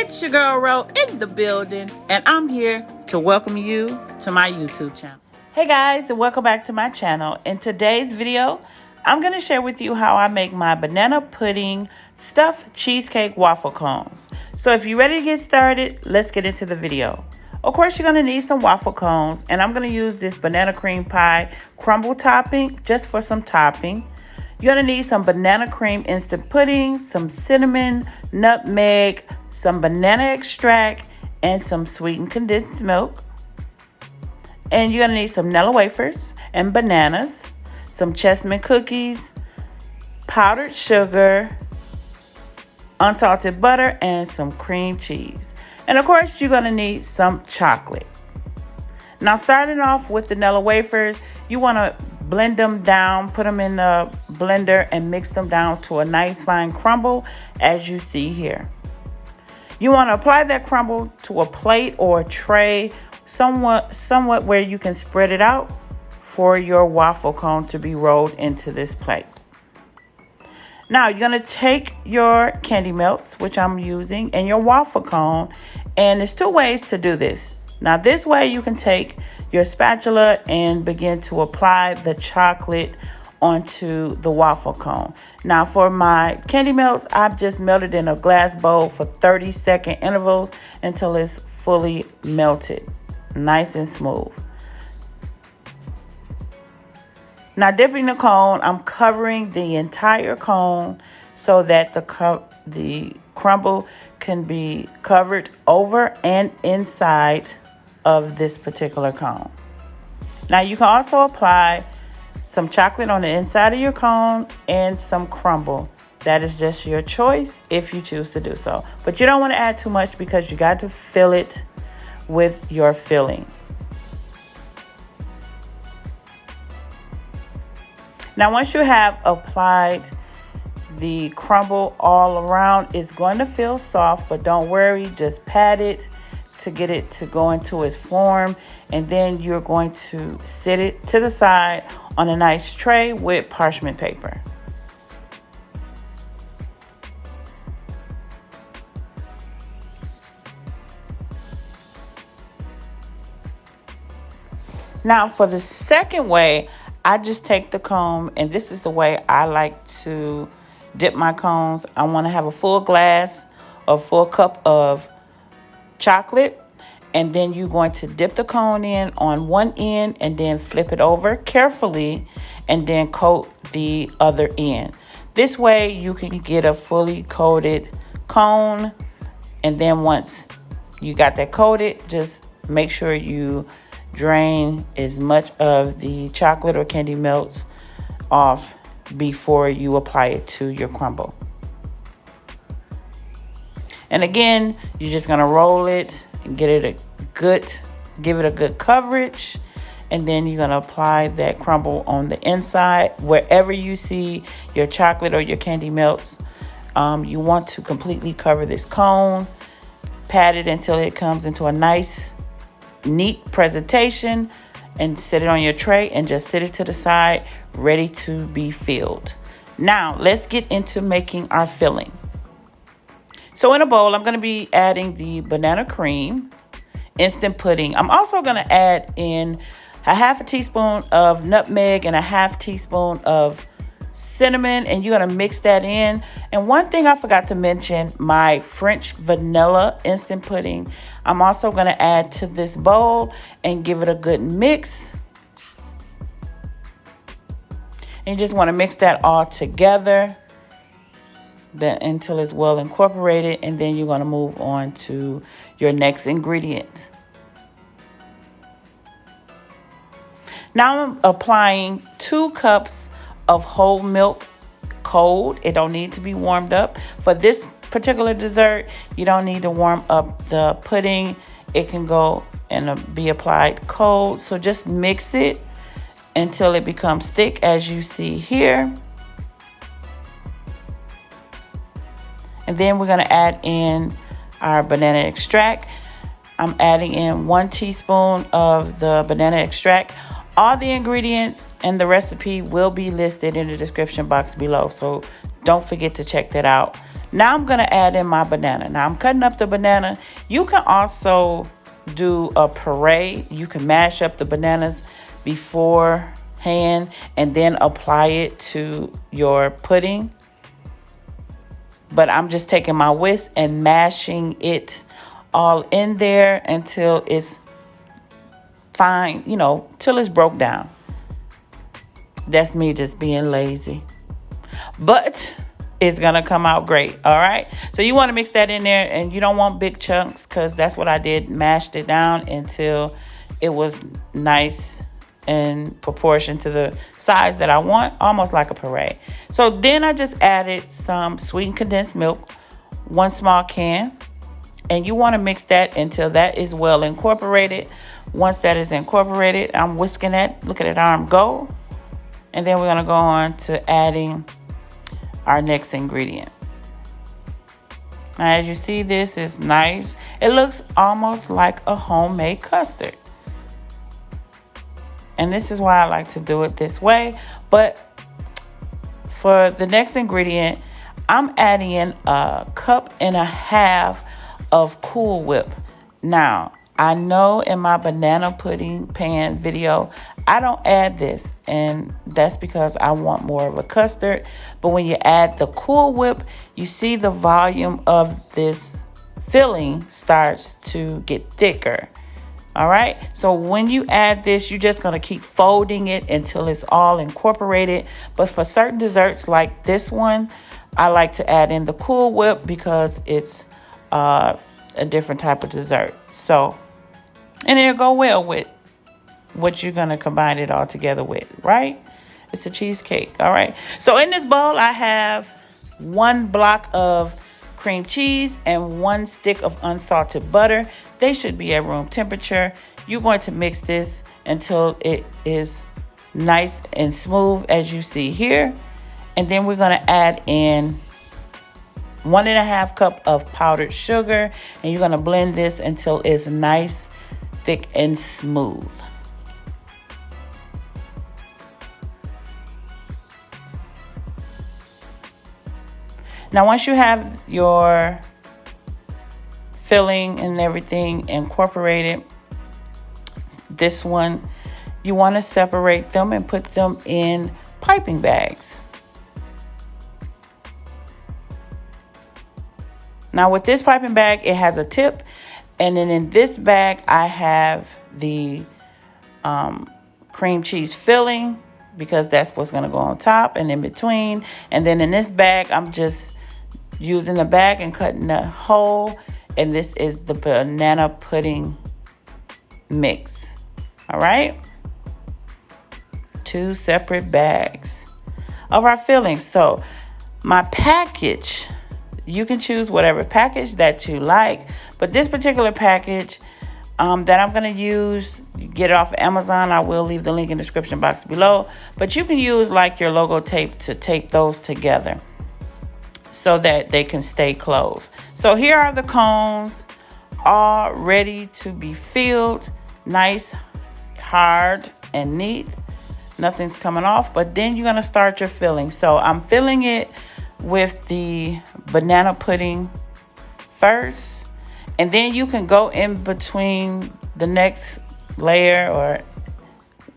It's your girl Ro in the building, and I'm here to welcome you to my YouTube channel. Hey guys, and welcome back to my channel. In today's video, I'm going to share with you how I make my banana pudding stuffed cheesecake waffle cones. So if you're ready to get started, let's get into the video. Of course, you're going to need some waffle cones, and I'm going to use this banana cream pie crumble topping just for some topping. You're going to need some banana cream instant pudding, some cinnamon, nutmeg, some banana extract, and some sweetened condensed milk. And you're going to need some Nilla Wafers and bananas, some chestnut cookies, powdered sugar, unsalted butter, and some cream cheese. And of course, you're going to need some chocolate. Now, starting off with the Nilla Wafers, you want to blend them down, put them in the blender and mix them down to a nice fine crumble as you see here. You want to apply that crumble to a plate or a tray, somewhat where you can spread it out for your waffle cone to be rolled into this plate. Now you're going to take your candy melts, which I'm using, and your waffle cone, and there's two ways to do this. Now this way you can take your spatula and begin to apply the chocolate onto the waffle cone. Now for my candy melts, I've just melted in a glass bowl for 30-second intervals until it's fully melted, nice and smooth. Now dipping the cone, I'm covering the entire cone so that the crumble can be covered over and inside of this particular cone. Now you can also apply some chocolate on the inside of your cone and some crumble. That is just your choice if you choose to do so. But you don't want to add too much because you got to fill it with your filling. Now once you have applied the crumble all around, it's going to feel soft, but don't worry, just pat it to get it to go into its form, and then you're going to sit it to the side on a nice tray with parchment paper. Now for the second way, I just take the cone, and this is the way I like to dip my cones. I want to have a full glass or full cup of chocolate, and then you're going to dip the cone in on one end and then flip it over carefully and then coat the other end. This way you can get a fully coated cone, and then once you got that coated, just make sure you drain as much of the chocolate or candy melts off before you apply it to your crumble. And again, you're just gonna roll it and give it a good coverage, and then you're gonna apply that crumble on the inside wherever you see your chocolate or your candy melts. You want to completely cover this cone, pat it until it comes into a nice, neat presentation, and set it on your tray and just sit it to the side, ready to be filled. Now let's get into making our filling. So in a bowl, I'm going to be adding the banana cream instant pudding. I'm also going to add in a half a teaspoon of nutmeg and a half teaspoon of cinnamon, and you're going to mix that in. And one thing I forgot to mention, my French vanilla instant pudding, I'm also going to add to this bowl and give it a good mix. And you just want to mix that all together until it's well incorporated, and then you're going to move on to your next ingredient. Now I'm applying 2 cups of whole milk cold. It don't need to be warmed up. For this particular dessert, you don't need to warm up the pudding. It can go and be applied cold. So just mix it until it becomes thick as you see here. And then we're going to add in our banana extract. I'm adding in 1 teaspoon of the banana extract. All the ingredients and the recipe will be listed in the description box below, so don't forget to check that out. Now I'm going to add in my banana. Now I'm cutting up the banana. You can also do a puree. You can mash up the bananas beforehand and then apply it to your pudding. But I'm just taking my whisk and mashing it all in there until it's fine, you know, till it's broke down. That's me just being lazy. But it's going to come out great, all right? So you want to mix that in there, and you don't want big chunks because that's what I did. Mashed it down until it was nice in proportion to the size that I want, almost like a puree. So then I just added some sweetened condensed milk, 1 small can. And you want to mix that until that is well incorporated. Once that is incorporated, I'm whisking that. Look at that arm go. And then we're going to go on to adding our next ingredient. Now, as you see, this is nice. It looks almost like a homemade custard. And this is why I like to do it this way. But for the next ingredient, I'm adding in 1.5 cups of Cool Whip. Now, I know in my banana pudding pan video, I don't add this, and that's because I want more of a custard. But when you add the Cool Whip, you see the volume of this filling starts to get thicker. All right, so when you add this, you're just going to keep folding it until it's all incorporated. But for certain desserts like this one, I like to add in the Cool Whip because it's a different type of dessert. So, and it'll go well with what you're going to combine it all together with, right? It's a cheesecake, all right? So in this bowl, I have 1 block of cream cheese and 1 stick of unsalted butter. They should be at room temperature. You're going to mix this until it is nice and smooth, as you see here. And then we're going to add in 1.5 cups of powdered sugar, and you're going to blend this until it's nice, thick, and smooth. Now, once you have your filling and everything incorporated, this one, you want to separate them and put them in piping bags. Now with this piping bag, it has a tip, and then in this bag I have the cream cheese filling, because that's what's going to go on top and in between. And then in this bag, I'm just using the bag and cutting a hole, and this is the banana pudding mix. All right, 2 separate bags of our fillings. So my package, you can choose whatever package that you like, but this particular package that I'm going to use, you get it off of Amazon. I will leave the link in the description box below, but you can use like your logo tape to tape those together so that they can stay closed. So here are the cones, all ready to be filled, nice, hard, and neat. Nothing's coming off, but then you're going to start your filling. So I'm filling it with the banana pudding first, and then you can go in between the next layer or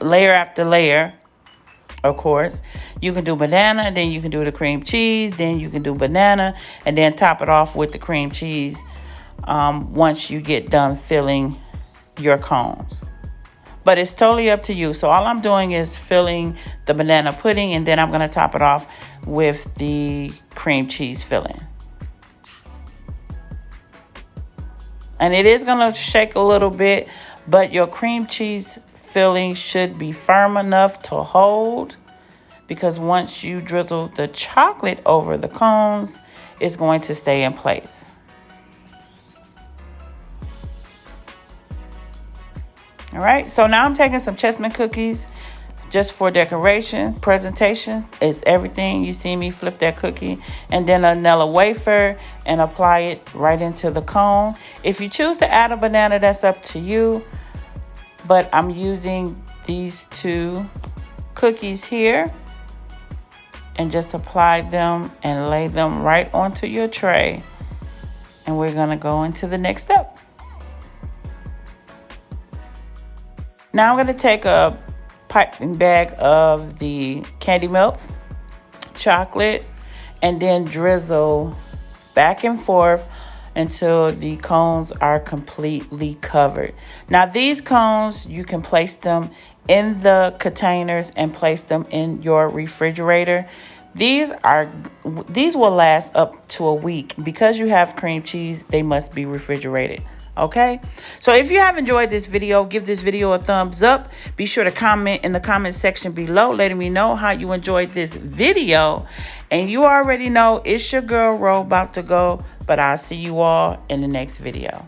layer after layer. Of course, you can do banana, and then you can do the cream cheese, then you can do banana, and then top it off with the cream cheese once you get done filling your cones. But it's totally up to you. So all I'm doing is filling the banana pudding, and then I'm going to top it off with the cream cheese filling. And it is going to shake a little bit, but your cream cheese filling should be firm enough to hold, because once you drizzle the chocolate over the cones, it's going to stay in place. All right, so now I'm taking some chestnut cookies just for decoration. Presentation is everything. You see me flip that cookie, and then a Nilla wafer, and apply it right into the cone. If you choose to add a banana, that's up to you, but I'm using these two cookies here and just apply them and lay them right onto your tray. And we're gonna go into the next step. Now I'm gonna take a piping bag of the candy melts, chocolate, and then drizzle back and forth until the cones are completely covered. Now these cones, you can place them in the containers and place them in your refrigerator. These will last up to a week. Because you have cream cheese, they must be refrigerated. Okay, so if you have enjoyed this video, give this video a thumbs up. Be sure to comment in the comment section below, letting me know how you enjoyed this video. And you already know it's your girl Ro about to go, but I'll see you all in the next video.